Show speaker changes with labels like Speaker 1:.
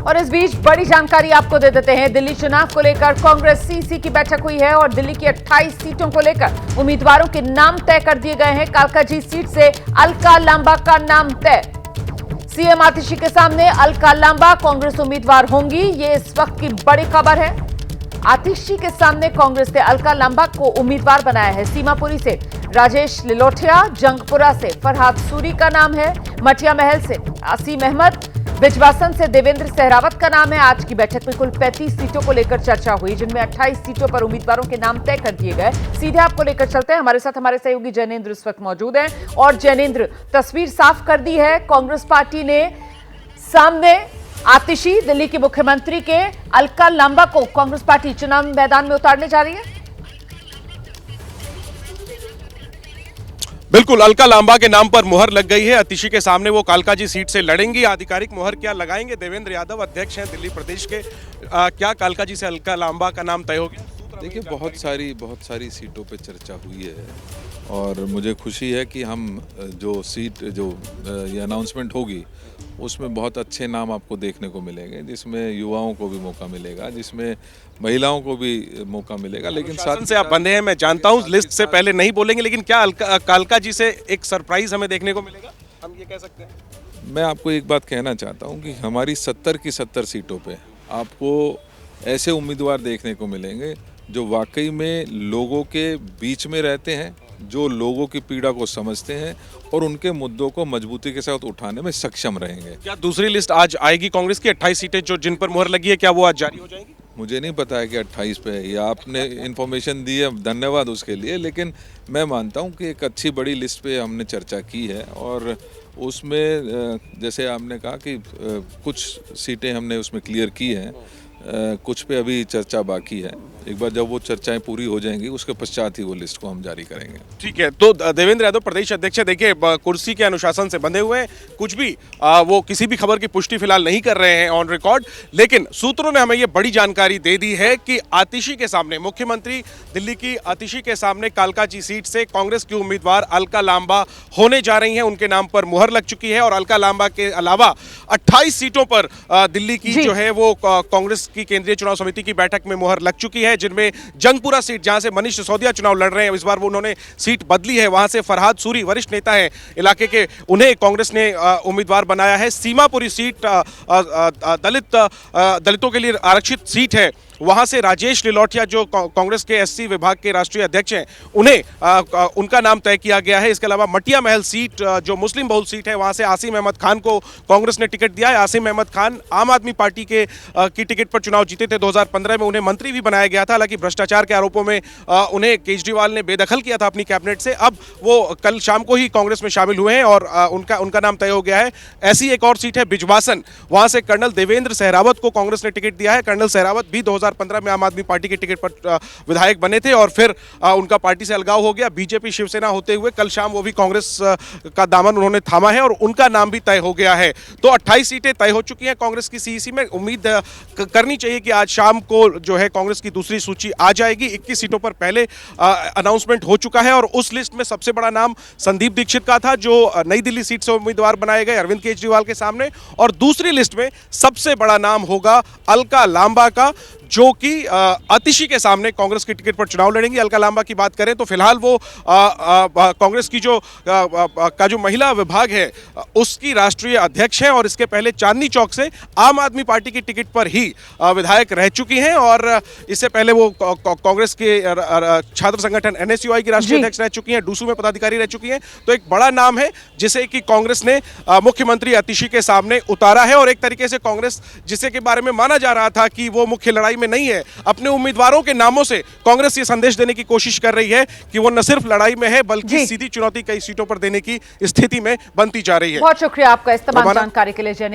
Speaker 1: और इस बीच बड़ी जानकारी आपको दे देते हैं। दिल्ली चुनाव को लेकर कांग्रेस सीसी की बैठक हुई है और दिल्ली की 28 सीटों को लेकर उम्मीदवारों के नाम तय कर दिए गए हैं। कालकाजी सीट से अलका लांबा का नाम तय। सीएम आतिशी के सामने अलका लांबा कांग्रेस उम्मीदवार होंगी, ये इस वक्त की बड़ी खबर है। आतिशी के सामने कांग्रेस ने अलका लांबा को उम्मीदवार बनाया है। सीमापुरी से राजेश लिलोठिया, जंगपुरा से फरहाद सूरी का नाम है, मटिया महल से आसिम अहमद, बिजवासन से देवेंद्र सहरावत का नाम है। आज की बैठक में कुल 35 सीटों को लेकर चर्चा हुई, जिनमें 28 सीटों पर उम्मीदवारों के नाम तय कर दिए गए। सीधे आपको लेकर चलते हैं, हमारे साथ हमारे सहयोगी जैनेंद्र इस वक्त मौजूद हैं। और जैनेंद्र, तस्वीर साफ कर दी है, कांग्रेस पार्टी ने सामने आतिशी, दिल्ली के मुख्यमंत्री के अलका लांबा को कांग्रेस पार्टी चुनाव मैदान में उतारने जा रही है।
Speaker 2: बिल्कुल, अलका लांबा के नाम पर मुहर लग गई है। आतिशी के सामने वो कालकाजी सीट से लड़ेंगी। आधिकारिक मुहर क्या लगाएंगे? देवेंद्र यादव अध्यक्ष हैं दिल्ली प्रदेश के। क्या कालकाजी से अलका लांबा का नाम तय हो गया?
Speaker 3: देखिए, बहुत सारी सीटों पे चर्चा हुई है और मुझे खुशी है कि हम ये अनाउंसमेंट होगी उसमें बहुत अच्छे नाम आपको देखने को मिलेंगे, जिसमें युवाओं को भी मौका मिलेगा, जिसमें महिलाओं को भी मौका मिलेगा। लेकिन साथ
Speaker 2: से आप बंधे हैं, मैं जानता हूं, लिस्ट से पहले नहीं बोलेंगे, लेकिन क्या कालकाजी से एक सरप्राइज हमें देखने को मिलेगा, हम ये कह सकते हैं?
Speaker 3: मैं आपको एक बात कहना चाहता हूं कि हमारी 70 की 70 सीटों पे आपको ऐसे उम्मीदवार देखने को मिलेंगे जो वाकई में लोगों के बीच में रहते हैं, जो लोगों की पीड़ा को समझते हैं और उनके मुद्दों को मजबूती के साथ उठाने में सक्षम रहेंगे।
Speaker 2: क्या दूसरी लिस्ट आज आएगी? कांग्रेस की 28 सीटें जो जिन पर मुहर लगी है, क्या वो आज जारी हो जाएंगी?
Speaker 3: मुझे नहीं पता है कि 28 पे है, या आपने इन्फॉर्मेशन दी है, धन्यवाद उसके लिए। लेकिन मैं मानता हूं कि एक अच्छी बड़ी लिस्ट पे हमने चर्चा की है और उसमें जैसे आपने कहा कि कुछ सीटें हमने उसमें क्लियर की हैं, कुछ पे अभी चर्चा बाकी है। एक बार जब वो चर्चाएं पूरी हो जाएंगी उसके पश्चात ही वो लिस्ट को हम जारी करेंगे।
Speaker 2: ठीक है, तो देवेंद्र यादव प्रदेश अध्यक्ष, देखिए कुर्सी के अनुशासन से बंधे हुए हैं, कुछ भी वो किसी भी खबर की पुष्टि फिलहाल नहीं कर रहे हैं ऑन रिकॉर्ड, लेकिन सूत्रों ने हमें ये बड़ी जानकारी दे दी है कि आतिशी के सामने, मुख्यमंत्री दिल्ली की आतिशी के सामने कालकाजी सीट से कांग्रेस की उम्मीदवार अलका लांबा होने जा रही हैं। उनके नाम पर मुहर लग चुकी है और अलका लांबा के अलावा 28 सीटों पर दिल्ली की जो है वो कांग्रेस की केंद्रीय चुनाव समिति की बैठक में मुहर लग चुकी है, जिनमें जंगपुरा सीट, जहां से मनीष सिसोदिया चुनाव लड़ रहे हैं, इस बार वो उन्होंने सीट बदली है, वहां से फरहाद सूरी वरिष्ठ नेता है इलाके के, उन्हें कांग्रेस ने उम्मीदवार बनाया है। सीमापुरी सीट दलितों के लिए आरक्षित सीट है, वहां से राजेश लिलोठिया जो कांग्रेस के एससी विभाग के राष्ट्रीय अध्यक्ष हैं, उन्हें उनका नाम तय किया गया है। इसके अलावा मटिया महल सीट जो मुस्लिम बहुल सीट है, वहां से आसिम अहमद खान को कांग्रेस ने टिकट दिया है। आसिम अहमद खान आम आदमी पार्टी की टिकट पर चुनाव जीते थे 2015 में, उन्हें मंत्री भी बनाया गया था। हालांकि भ्रष्टाचार के आरोपों में उन्हें केजरीवाल ने बेदखल किया था अपनी कैबिनेट से। अब वो कल शाम को ही कांग्रेस में शामिल हुए हैं और उनका नाम तय हो गया है। ऐसी एक और सीट है बिजवासन, वहां से कर्नल देवेंद्र सहरावत को कांग्रेस ने टिकट दिया है। कर्नल सहरावत भी 2015 में आम आदमी पार्टी की टिकट पर विधायक बने थे और फिर उनका पार्टी से अलगाव हो गया, बीजेपी शिवसेना होते हुए कल शाम वो भी कांग्रेस का दामन उन्होंने थामा है और उनका नाम भी तय हो गया है। तो 28 सीटें तय हो चुकी हैं कांग्रेस की सीईसी में। उम्मीद करनी चाहिए कि आज शाम को जो है कांग्रेस की दूसरी सूची आ जाएगी। 21 सीटों पर पहले अनाउंसमेंट हो चुका है और उस लिस्ट में सबसे बड़ा नाम संदीप दीक्षित का था, जो नई दिल्ली सीट से उम्मीदवार बनाए गए अरविंद केजरीवाल के सामने। और दूसरी लिस्ट में सबसे बड़ा नाम होगा अलका लांबा का, जो कि आतिशी के सामने कांग्रेस की टिकट पर चुनाव लड़ेंगी। अलका लांबा की बात करें तो फिलहाल वो कांग्रेस की जो महिला विभाग है उसकी राष्ट्रीय अध्यक्ष हैं और इसके पहले चांदनी चौक से आम आदमी पार्टी की टिकट पर ही विधायक रह चुकी हैं और इससे पहले वो कांग्रेस के छात्र संगठन एनएसयूआई की राष्ट्रीय अध्यक्ष रह चुकी हैं, डूसू में पदाधिकारी रह चुकी हैं। तो एक बड़ा नाम है जिसे कि कांग्रेस ने मुख्यमंत्री आतिशी के सामने उतारा है और एक तरीके से कांग्रेस, जिसे के बारे में माना जा रहा था कि वो मुख्य लड़ाई में नहीं है, अपने उम्मीदवारों के नामों से कांग्रेस ये संदेश देने की कोशिश कर रही है कि वो न सिर्फ लड़ाई में है बल्कि सीधी चुनौती कई सीटों पर देने की स्थिति में बनती जा रही है।
Speaker 1: बहुत शुक्रिया आपका इस तमाम जानकारी के लिए जैनेंद्र।